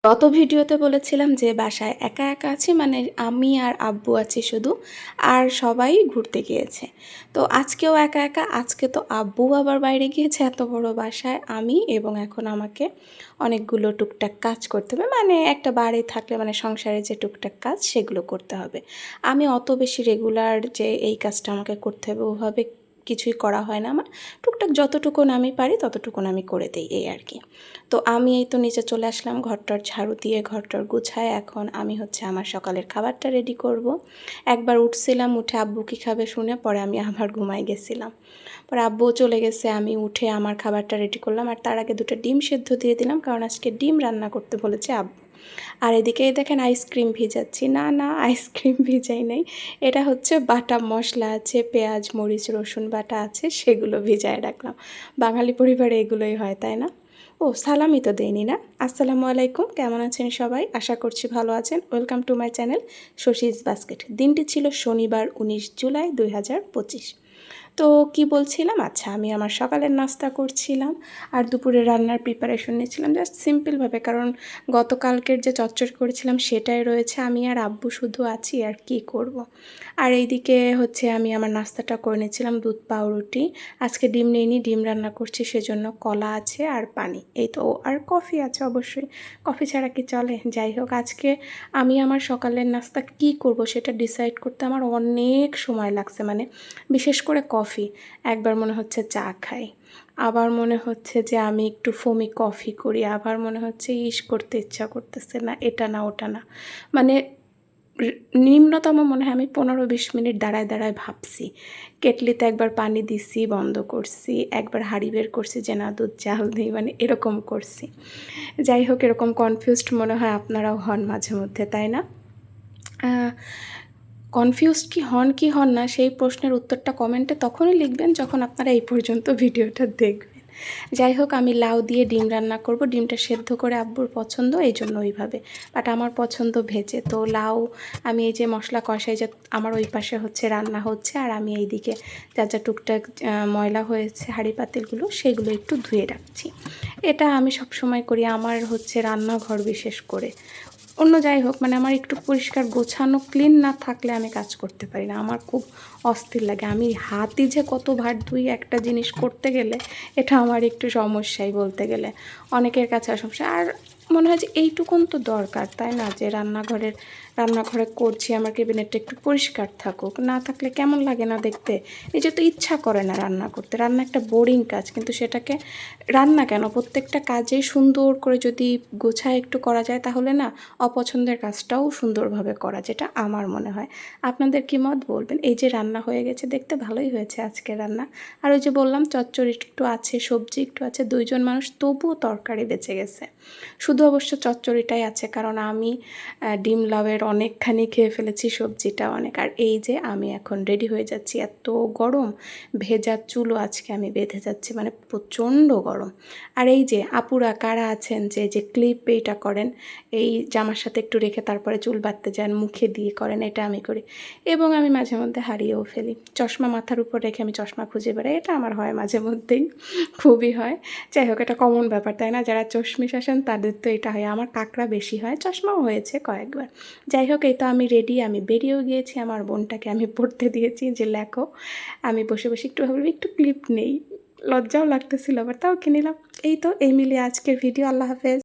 গত ভিডিওতে বলেছিলাম যে বাসায় একা একা আছি, মানে আমি আর আব্বু আছি শুধু, আর সবাই ঘুরতে গিয়েছে। তো আজকেও একা একা, আজকে তো আব্বু আবার বাইরে গিয়েছে এত বড় বাসায়, আমি এবং এখন আমাকে অনেকগুলো টুকটাক কাজ করতে হবে, মানে একটা বাড়ি থাকলে মানে সংসারে যে টুকটাক কাজ সেগুলো করতে হবে। আমি অত বেশি রেগুলার যে এই কাজটা আমাকে করতে হবে ওভাবে কিছুই করা হয় না আমার। টুকটাক যতটুকুন আমি পারি ততটুকুন আমি করে দিই, এই আর কি। তো আমি এই তো নিচে চলে আসলাম, ঘরটার ঝাড়ু দিয়ে ঘরটার গুছায় এখন আমি আমার সকালের খাবারটা রেডি করব। একবার উঠছিলাম, উঠে আব্বু কী খাবে শুনে পরে আমি আবার ঘুমাই গেছিলাম। পরে আব্বু চলে গেছে, আমি উঠে আমার খাবারটা রেডি করলাম, আর তার আগে দুটো ডিম সেদ্ধ দিয়ে দিলাম, কারণ আজকে ডিম রান্না করতে বলেছে আব্বু। আর এদিকে দেখেন আইসক্রিম ভিজাচ্ছি, না না আইসক্রিম ভিজাই নাই, এটা হচ্ছে বাটা মশলা আছে, পেঁয়াজ মরিচ রসুন বাটা আছে, সেগুলো ভিজায় রাখলাম। বাঙালি পরিবারে এগুলোই হয়, তাই না? ও সালামই তো দেয়নি না। আসসালামু আলাইকুম, কেমন আছেন সবাই? আশা করছি ভালো আছেন। Welcome to my channel Shashi's basket. দিনটি ছিল শনিবার 19 জুলাই 2025। তো কি বলছিলাম, আচ্ছা আমি আমার সকালের নাস্তা করছিলাম আর দুপুরে রান্নার প্রিপারেশন নিচ্ছিলাম, জাস্ট সিম্পলভাবে, কারণ গতকালকের যে চচ্চড়ি করেছিলাম সেটাই রয়েছে, আমি আর আব্বু শুধু আছি, আর কি করব। আর এইদিকে আমি আমার নাস্তাটা করে নিচ্ছিলাম, দুধ পাউরুটি। আজকে ডিম নেইনি, ডিম রান্না করছি সেজন্য কলা আছে আর পানি, এই তো। আর কফি আছে অবশ্যই, কফি ছাড়া কি চলে? যাই হোক, আজকে আমি আমার সকালের নাস্তা কি করব সেটা ডিসাইড করতে আমার অনেক সময় লাগছে, মানে বিশেষ করে কফি। একবার মনে হচ্ছে চা খাই, আবার মনে হচ্ছে যে আমি একটু ফোমি কফি করি, আবার মনে হচ্ছে করতে ইচ্ছা করতেছে না, এটা না ওটা না, মানে নিম্নতম মনে হয় আমি 15-20 মিনিট দাঁড়ায় দাঁড়ায় ভাবছি। কেটলিতে একবার পানি দিছি, বন্ধ করছি, একবার হাঁড়ি বের করছি যে না দুধ জাল দিই, মানে এরকম করছি। যাই হোক, এরকম কনফিউজড মনে হয় আপনারাও হন মাঝে মধ্যে, তাই না? কনফিউজড কি হন না সেই প্রশ্নের উত্তরটা কমেন্টে তখনই লিখবেন যখন আপনারা এই পর্যন্ত ভিডিওটা দেখবেন। যাই হোক, আমি লাউ দিয়ে ডিম রান্না করব, ডিমটা সেদ্ধ করে আব্বুর পছন্দ এই জন্য ওইভাবে, বাট আমার পছন্দ ভেজে। তো লাউ আমি এই যে মশলা কষাই, যে আমার ওই পাশে রান্না হচ্ছে, আর আমি এইদিকে যা যা টুকটাক ময়লা হয়েছে হাঁড়ি পাতিলগুলো সেগুলো একটু ধুয়ে রাখছি। এটা আমি সব সময় করি, আমার রান্নাঘর বিশেষ করে। অন্য যাই হোক, মানে আমার একটু পরিষ্কার গোছানো ক্লিন না থাকলে আমি কাজ করতে পারি না, আমার খুব অস্থির লাগে। আমি হাতই যে কত ভার ধুই একটা জিনিস করতে গেলে, এটা আমার একটু সমস্যাই বলতে গেলে, অনেকের কাছে সমস্যা। আর মনে হয় যে এইটুকুন তো দরকার, তাই না, যে রান্নাঘরে করছি, আমার ক্যাবিনেটটা একটু পরিষ্কার থাকুক, না থাকলে কেমন লাগে না দেখতে। নিজে তো ইচ্ছা করে না রান্না করতে, রান্না একটা বোরিং কাজ, কিন্তু সেটাকে রান্না কেন, প্রত্যেকটা কাজে সুন্দর করে যদি গোছায় একটু করা যায় তাহলে না অপছন্দের কাজটাও সুন্দরভাবে করা, যেটা আমার মনে হয়। আপনাদের কি মত বলবেন? এই যে রান্না হয়ে গেছে, দেখতে ভালোই হয়েছে আজকে রান্না। আর ওই যে বললাম চচ্চড়ি একটু আছে, সবজি একটু আছে, 2 জন মানুষ তবুও তরকারি বেঁচে গেছে। শুধু অবশ্য চচ্চড়িটাই আছে, কারণ আমি ডিম লাউয়ের অনেকখানি খেয়ে ফেলেছি, সবজিটা অনেক। আর এই যে আমি এখন রেডি হয়ে যাচ্ছি, এত গরম, ভেজা চুলও আজকে আমি বেঁধে যাচ্ছি, মানে প্রচণ্ড গরম। আর এই যে আপুরা কারা আছেন যে ক্লিপ এইটা করেন, এই জামার সাথে একটু রেখে তারপরে চুল বাঁধতে যান, মুখে দিয়ে করেন, এটা আমি করি। এবং আমি মাঝে মধ্যে হারিয়েও ফেলি, চশমা মাথার উপর রেখে আমি চশমা খুঁজে বেড়াই, এটা আমার হয় মাঝে মধ্যেই, খুবই হয়। যাই হোক, এটা কমন ব্যাপার, তাই না? যারা চশমিশ আসেন তাদের তো এটা হয়, আমার কাকড়া বেশি হয়, চশমাও হয়েছে কয়েকবার। যাই হোক, এই তো আমি রেডি, আমি বেরিয়েও গিয়েছি, আমার বোনটাকে আমি পড়তে দিয়েছি যে লেখো। আমি বসে বসে একটু ভাবলাম একটু ক্লিপ নেই, লজ্জাও লাগতেছিল, আবার তাও কিনে নিলাম। এই তো, এই মিলিয়ে আজকের ভিডিও। আল্লাহ হাফেজ।